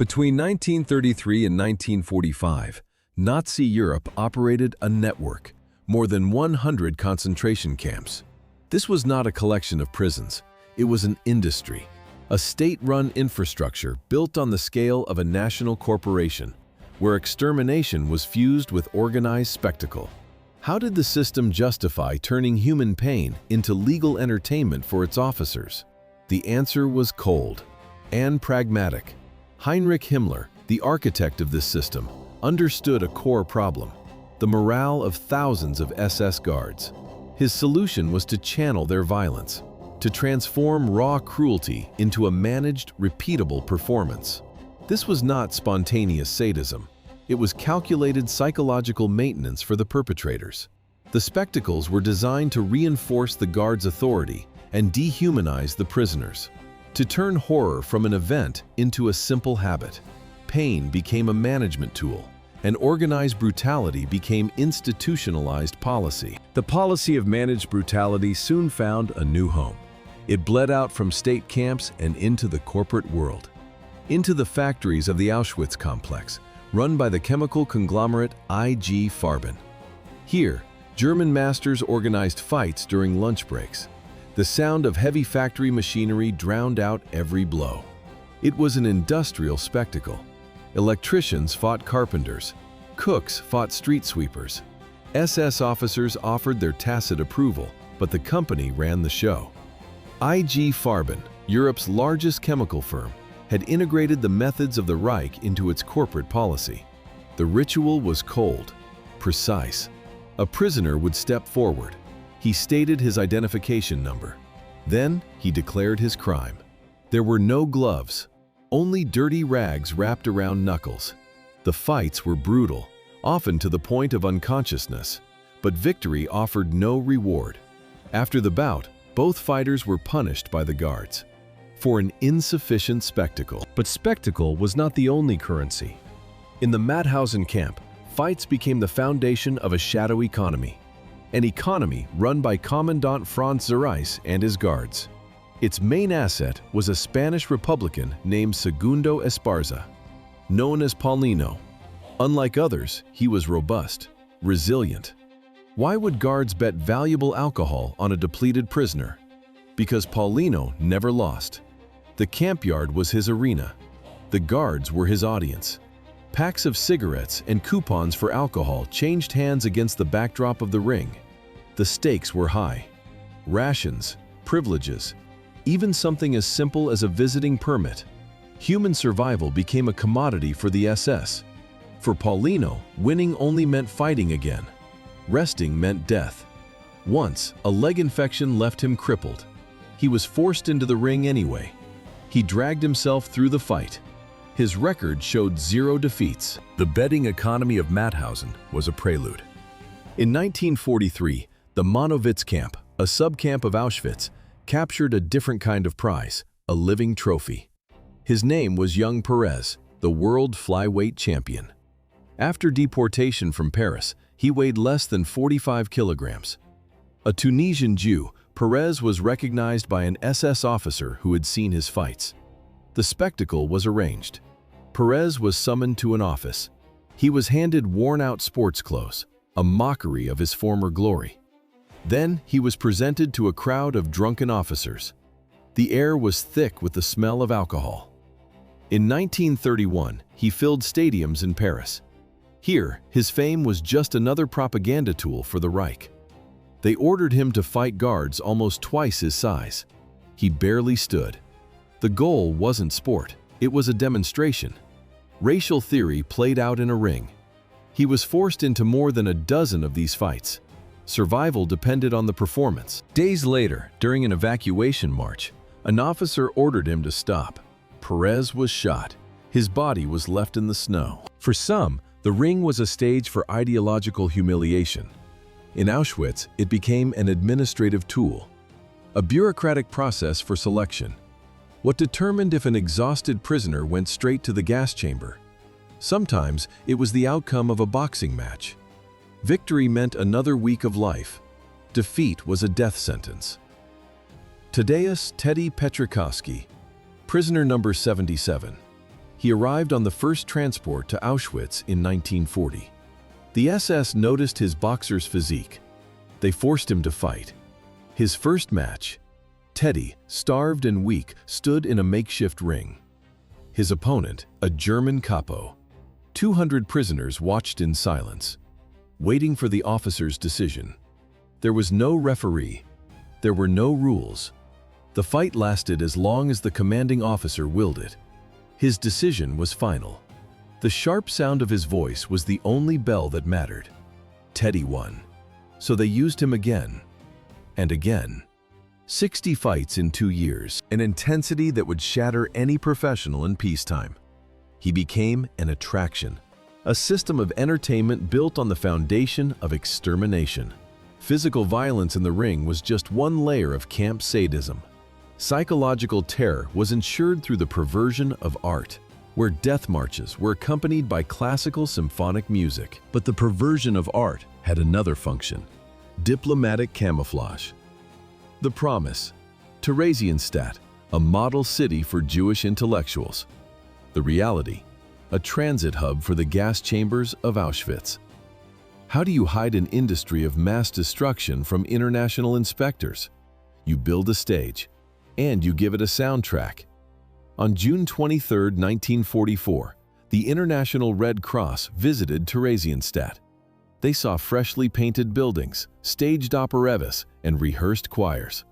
Between 1933 and 1945, Nazi Europe operated a network, more than 100 concentration camps. This was not a collection of prisons, it was an industry, a state-run infrastructure built on the scale of a national corporation, where extermination was fused with organized spectacle. How did the system justify turning human pain into legal entertainment for its officers? The answer was cold and pragmatic. Heinrich Himmler, the architect of this system, understood a core problem: the morale of thousands of SS guards. His solution was to channel their violence, to transform raw cruelty into a managed, repeatable performance. This was not spontaneous sadism. It was calculated psychological maintenance for the perpetrators. The spectacles were designed to reinforce the guards' authority and dehumanize the prisoners. To turn horror from an event into a simple habit, pain became a management tool, and organized brutality became institutionalized policy. The policy of managed brutality soon found a new home. It bled out from state camps and into the corporate world, into the factories of the Auschwitz complex, run by the chemical conglomerate IG Farben. Here, German masters organized fights during lunch breaks. The sound of heavy factory machinery drowned out every blow. It was an industrial spectacle. Electricians fought carpenters. Cooks fought street sweepers. SS officers offered their tacit approval, but the company ran the show. IG Farben, Europe's largest chemical firm, had integrated the methods of the Reich into its corporate policy. The ritual was cold, precise. A prisoner would step forward. He stated his identification number. Then he declared his crime. There were no gloves, only dirty rags wrapped around knuckles. The fights were brutal, often to the point of unconsciousness, but victory offered no reward. After the bout, both fighters were punished by the guards for an insufficient spectacle. But spectacle was not the only currency. In the Mauthausen camp, fights became the foundation of a shadow economy, an economy run by Commandant N4ZIS and his guards. Its main asset was a Spanish Republican named Segundo Esparza, known as Paulino. Unlike others, he was robust, resilient. Why would guards bet valuable alcohol on a depleted prisoner? Because Paulino never lost. The camp yard was his arena. The guards were his audience. Packs of cigarettes and coupons for alcohol changed hands against the backdrop of the ring. The stakes were high. Rations, privileges, even something as simple as a visiting permit. Human survival became a commodity for the SS. For Paulino, winning only meant fighting again. Resting meant death. Once, a leg infection left him crippled. He was forced into the ring anyway. He dragged himself through the fight. His record showed 0 defeats. The betting economy of Mauthausen was a prelude. In 1943, the Monowitz camp, a subcamp of Auschwitz, captured a different kind of prize, a living trophy. His name was young Perez, the world flyweight champion. After deportation from Paris, he weighed less than 45 kilograms. A Tunisian Jew, Perez was recognized by an SS officer who had seen his fights. The spectacle was arranged. Perez was summoned to an office. He was handed worn-out sports clothes, a mockery of his former glory. Then he was presented to a crowd of drunken officers. The air was thick with the smell of alcohol. In 1931, he filled stadiums in Paris. Here, his fame was just another propaganda tool for the Reich. They ordered him to fight guards almost twice his size. He barely stood. The goal wasn't sport, it was a demonstration. Racial theory played out in a ring. He was forced into more than a dozen of these fights. Survival depended on the performance. Days later, during an evacuation march, an officer ordered him to stop. Perez was shot. His body was left in the snow. For some, the ring was a stage for ideological humiliation. In Auschwitz, it became an administrative tool, a bureaucratic process for selection. What determined if an exhausted prisoner went straight to the gas chamber? Sometimes it was the outcome of a boxing match. Victory meant another week of life. Defeat was a death sentence. Tadeusz Teddy Pietrzykowski, prisoner number 77. He arrived on the first transport to Auschwitz in 1940. The SS noticed his boxer's physique. They forced him to fight. His first match, Teddy, starved and weak, stood in a makeshift ring. His opponent, a German capo. 200 prisoners watched in silence, waiting for the officer's decision. There was no referee. There were no rules. The fight lasted as long as the commanding officer willed it. His decision was final. The sharp sound of his voice was the only bell that mattered. Teddy won. So they used him again and again. 60 fights in 2 years, an intensity that would shatter any professional in peacetime. He became an attraction, a system of entertainment built on the foundation of extermination. Physical violence in the ring was just one layer of camp sadism. Psychological terror was ensured through the perversion of art, where death marches were accompanied by classical symphonic music. But the perversion of art had another function: diplomatic camouflage. The promise: Theresienstadt, a model city for Jewish intellectuals. The reality: a transit hub for the gas chambers of Auschwitz. How do you hide an industry of mass destruction from international inspectors? You build a stage, and you give it a soundtrack. On June 23, 1944, the International Red Cross visited Theresienstadt. They saw freshly painted buildings, staged operettas, and rehearsed choirs.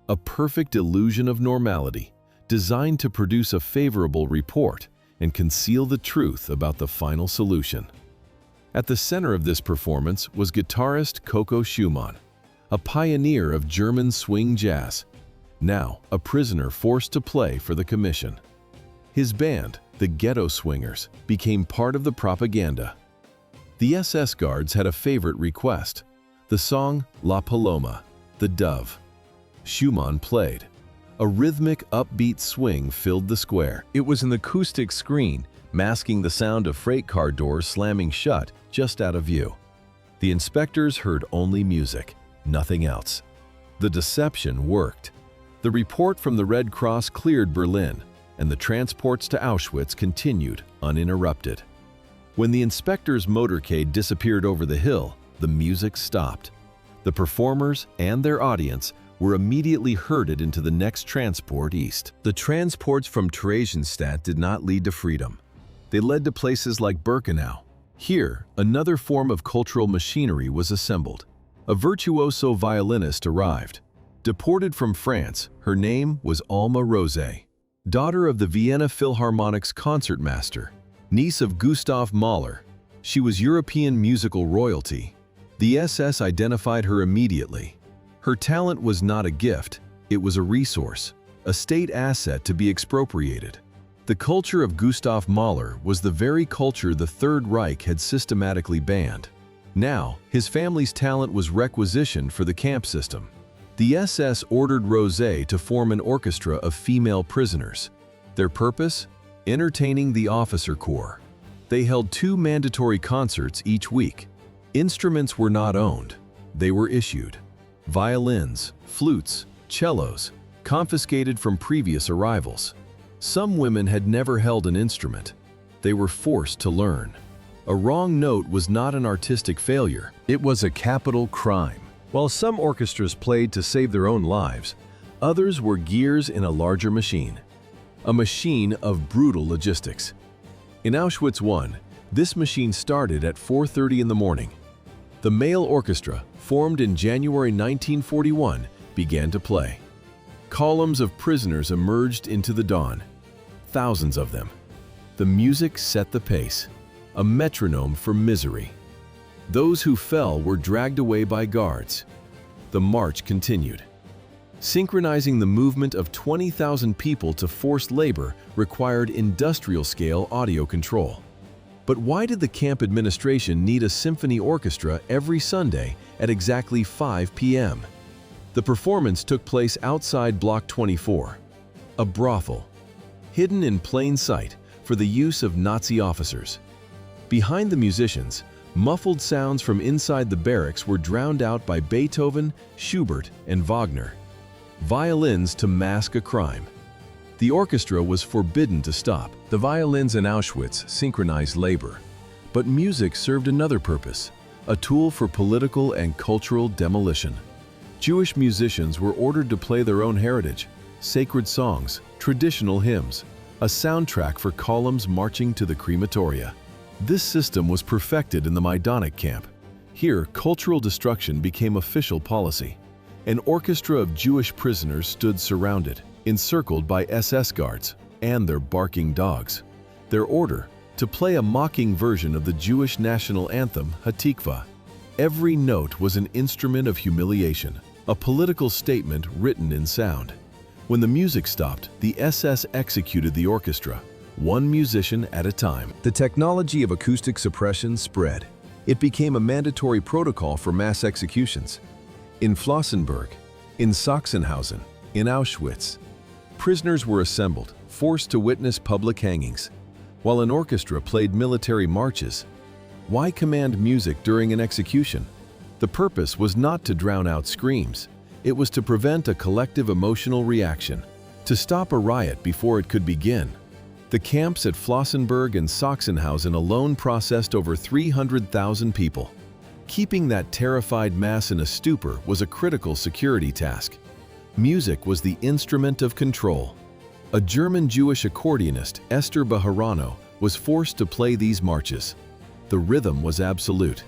A perfect illusion of normality, designed to produce a favorable report and conceal the truth about the final solution. At the center of this performance was guitarist Coco Schumann, a pioneer of German swing jazz, now a prisoner forced to play for the commission. His band, the Ghetto Swingers, became part of the propaganda. The SS guards had a favorite request: the song La Paloma, the Dove. Schumann played. A rhythmic, upbeat swing filled the square. It was an acoustic screen, masking the sound of freight car doors slamming shut just out of view. The inspectors heard only music, nothing else. The deception worked. The report from the Red Cross cleared Berlin, and the transports to Auschwitz continued uninterrupted. When the inspectors' motorcade disappeared over the hill, the music stopped. The performers and their audience were immediately herded into the next transport east. The transports from Theresienstadt did not lead to freedom. They led to places like Birkenau. Here, another form of cultural machinery was assembled. A virtuoso violinist arrived. Deported from France, her name was Alma Rose, daughter of the Vienna Philharmonic's concertmaster, niece of Gustav Mahler. She was European musical royalty. The SS identified her immediately. Her talent was not a gift, it was a resource, a state asset to be expropriated. The culture of Gustav Mahler was the very culture the Third Reich had systematically banned. Now, his family's talent was requisitioned for the camp system. The SS ordered Rose to form an orchestra of female prisoners. Their purpose? Entertaining the officer corps. They held 2 mandatory concerts each week. Instruments were not owned, they were issued. Violins, flutes, cellos, confiscated from previous arrivals. Some women had never held an instrument. They were forced to learn. A wrong note was not an artistic failure, it was a capital crime. While some orchestras played to save their own lives, others were gears in a larger machine. A machine of brutal logistics. In Auschwitz I, this machine started at 4:30 in the morning. The male orchestra, formed in January 1941, began to play. Columns of prisoners emerged into the dawn. Thousands of them. The music set the pace, a metronome for misery. Those who fell were dragged away by guards. The march continued. Synchronizing the movement of 20,000 people to forced labor required industrial-scale audio control. But why did the camp administration need a symphony orchestra every Sunday at exactly 5 p.m.? The performance took place outside Block 24, a brothel, hidden in plain sight for the use of Nazi officers. Behind the musicians, muffled sounds from inside the barracks were drowned out by Beethoven, Schubert, and Wagner. Violins to mask a crime. The orchestra was forbidden to stop. The violins in Auschwitz synchronized labor. But music served another purpose, a tool for political and cultural demolition. Jewish musicians were ordered to play their own heritage, sacred songs, traditional hymns, a soundtrack for columns marching to the crematoria. This system was perfected in the Majdanek camp. Here, cultural destruction became official policy. An orchestra of Jewish prisoners stood surrounded, encircled by SS guards and their barking dogs. Their order: to play a mocking version of the Jewish national anthem, Hatikva. Every note was an instrument of humiliation, a political statement written in sound. When the music stopped, the SS executed the orchestra, one musician at a time. The technology of acoustic suppression spread. It became a mandatory protocol for mass executions. In Flossenburg, in Sachsenhausen, in Auschwitz, prisoners were assembled, forced to witness public hangings, while an orchestra played military marches. Why command music during an execution? The purpose was not to drown out screams. It was to prevent a collective emotional reaction, to stop a riot before it could begin. The camps at Flossenburg and Sachsenhausen alone processed over 300,000 people. Keeping that terrified mass in a stupor was a critical security task. Music was the instrument of control. A German Jewish accordionist, Esther Bejarano, was forced to play these marches. The rhythm was absolute.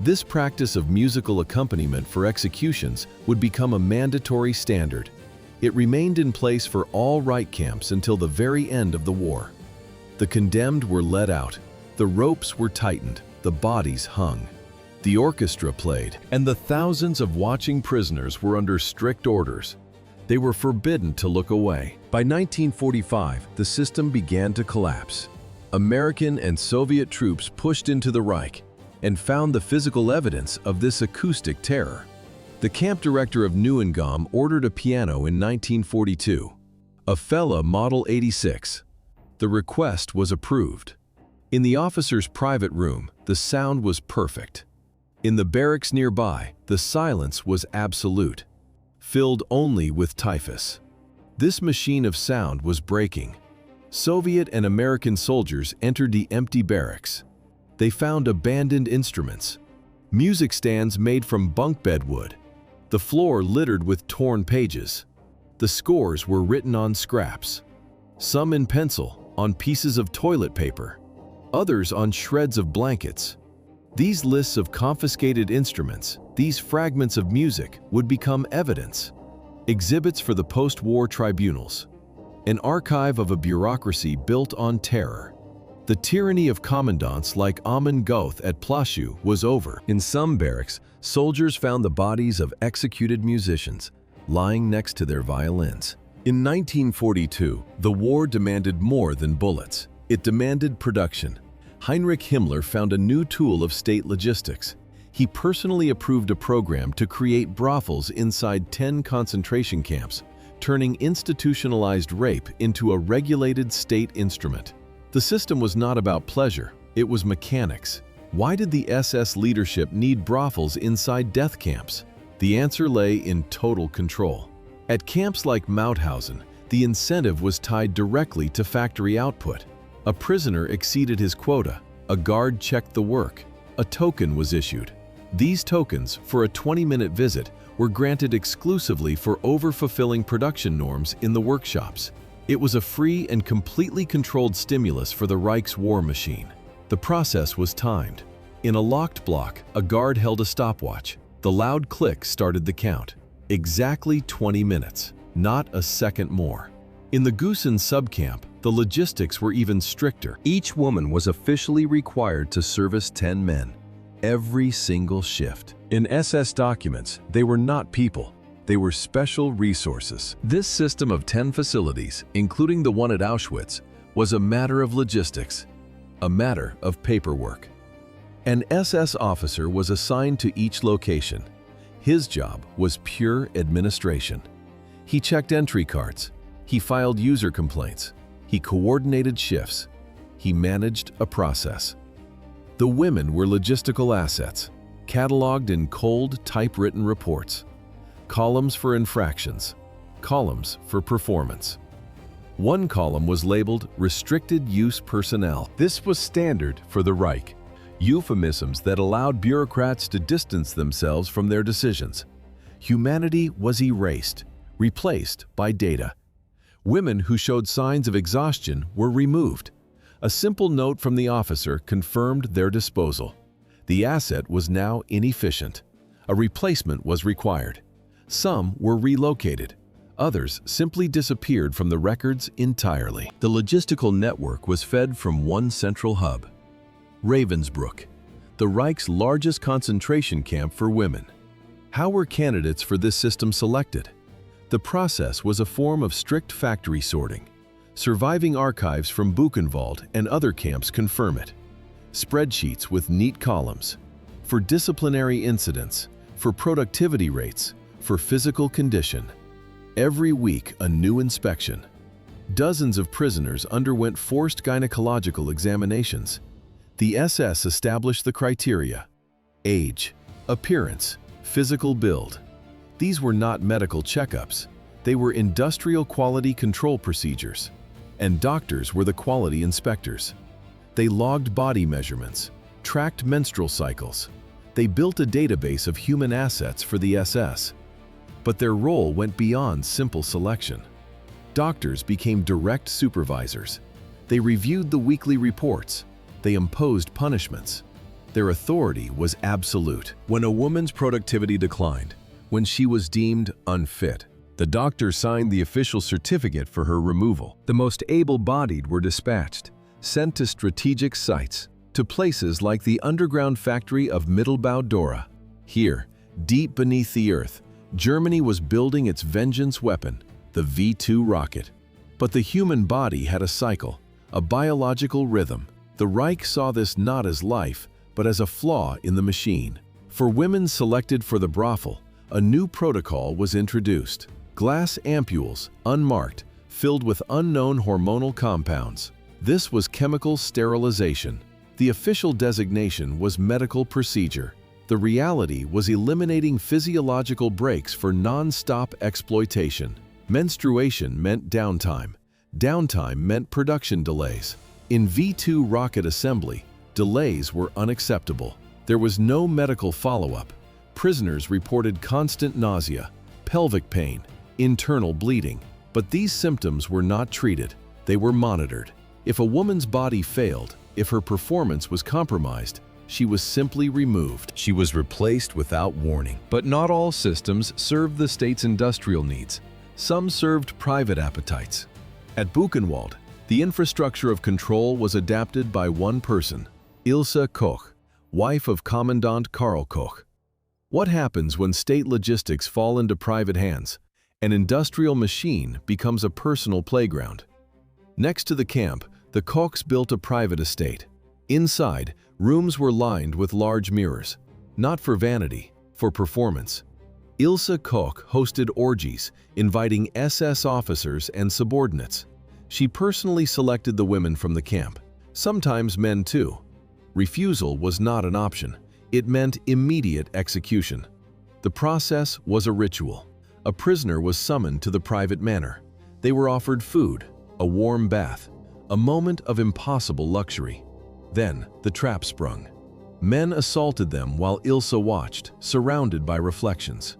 This practice of musical accompaniment for executions would become a mandatory standard. It remained in place for all Reich camps until the very end of the war. The condemned were led out. The ropes were tightened. The bodies hung. The orchestra played, and the thousands of watching prisoners were under strict orders. They were forbidden to look away. By 1945, the system began to collapse. American and Soviet troops pushed into the Reich and found the physical evidence of this acoustic terror. The camp director of Neuengamme ordered a piano in 1942, a Fella Model 86. The request was approved. In the officer's private room, the sound was perfect. In the barracks nearby, the silence was absolute, filled only with typhus. This machine of sound was breaking. Soviet and American soldiers entered the empty barracks. They found abandoned instruments, music stands made from bunk bed wood, the floor littered with torn pages. The scores were written on scraps, some in pencil, on pieces of toilet paper, others on shreds of blankets. These lists of confiscated instruments, these fragments of music, would become evidence, exhibits for the post-war tribunals, an archive of a bureaucracy built on terror. The tyranny of commandants like Amon Goth at Plaszow was over. In some barracks, soldiers found the bodies of executed musicians lying next to their violins. In 1942, the war demanded more than bullets. It demanded production. Heinrich Himmler found a new tool of state logistics. He personally approved a program to create brothels inside 10 concentration camps, turning institutionalized rape into a regulated state instrument. The system was not about pleasure, it was mechanics. Why did the SS leadership need brothels inside death camps? The answer lay in total control. At camps like Mauthausen, the incentive was tied directly to factory output. A prisoner exceeded his quota, a guard checked the work, a token was issued. These tokens, for a 20-minute visit, were granted exclusively for overfulfilling production norms in the workshops. It was a free and completely controlled stimulus for the Reich's war machine. The process was timed. In a locked block, a guard held a stopwatch. The loud click started the count. Exactly 20 minutes, not a second more. In the Gusen subcamp, the logistics were even stricter. Each woman was officially required to service 10 men, every single shift. In SS documents, they were not people. They were special resources. This system of 10 facilities, including the one at Auschwitz, was a matter of logistics, a matter of paperwork. An SS officer was assigned to each location. His job was pure administration. He checked entry cards. He filed user complaints. He coordinated shifts. He managed a process. The women were logistical assets, cataloged in cold, typewritten reports. Columns for infractions, columns for performance. One column was labeled Restricted Use Personnel. This was standard for the Reich, euphemisms that allowed bureaucrats to distance themselves from their decisions. Humanity was erased, replaced by data. Women who showed signs of exhaustion were removed. A simple note from the officer confirmed their disposal. The asset was now inefficient. A replacement was required. Some were relocated. Others simply disappeared from the records entirely. The logistical network was fed from one central hub, Ravensbrück, the Reich's largest concentration camp for women. How were candidates for this system selected? The process was a form of strict factory sorting. Surviving archives from Buchenwald and other camps confirm it. Spreadsheets with neat columns for disciplinary incidents, for productivity rates, for physical condition. Every week, a new inspection. Dozens of prisoners underwent forced gynecological examinations. The SS established the criteria: age, appearance, physical build. These were not medical checkups. They were industrial quality control procedures. And doctors were the quality inspectors. They logged body measurements, tracked menstrual cycles. They built a database of human assets for the SS. But their role went beyond simple selection. Doctors became direct supervisors. They reviewed the weekly reports. They imposed punishments. Their authority was absolute. When a woman's productivity declined, when she was deemed unfit, the doctor signed the official certificate for her removal. The most able-bodied were dispatched, sent to strategic sites, to places like the underground factory of Mittelbau-Dora. Here, deep beneath the earth, Germany was building its vengeance weapon, the V-2 rocket. But the human body had a cycle, a biological rhythm. The Reich saw this not as life, but as a flaw in the machine. For women selected for the brothel, a new protocol was introduced. Glass ampules, unmarked, filled with unknown hormonal compounds. This was chemical sterilization. The official designation was medical procedure. The reality was eliminating physiological breaks for non-stop exploitation. Menstruation meant downtime. Downtime meant production delays. In V-2 rocket assembly, delays were unacceptable. There was no medical follow-up. Prisoners reported constant nausea, pelvic pain, internal bleeding. But these symptoms were not treated. They were monitored. If a woman's body failed, if her performance was compromised, she was simply removed. She was replaced without warning. But not all systems served the state's industrial needs. Some served private appetites. At Buchenwald, the infrastructure of control was adapted by one person, Ilse Koch, wife of Commandant Karl Koch. What happens when state logistics fall into private hands? An industrial machine becomes a personal playground. Next to the camp, the Kochs built a private estate. Inside, rooms were lined with large mirrors, not for vanity, for performance. Ilse Koch hosted orgies, inviting SS officers and subordinates. She personally selected the women from the camp, sometimes men too. Refusal was not an option. It meant immediate execution. The process was a ritual. A prisoner was summoned to the private manor. They were offered food, a warm bath, a moment of impossible luxury. Then the trap sprung. Men assaulted them while Ilse watched, surrounded by reflections.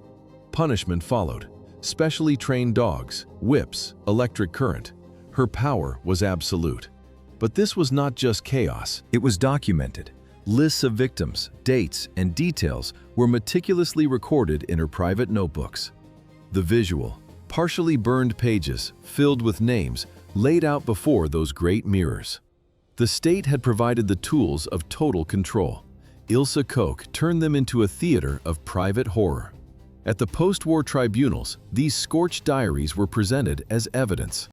Punishment followed. Specially trained dogs, whips, electric current. Her power was absolute. But this was not just chaos. It was documented. Lists of victims, dates, and details were meticulously recorded in her private notebooks. The visual, partially burned pages, filled with names, laid out before those great mirrors. The state had provided the tools of total control. Ilse Koch turned them into a theater of private horror. At the post-war tribunals, these scorched diaries were presented as evidence.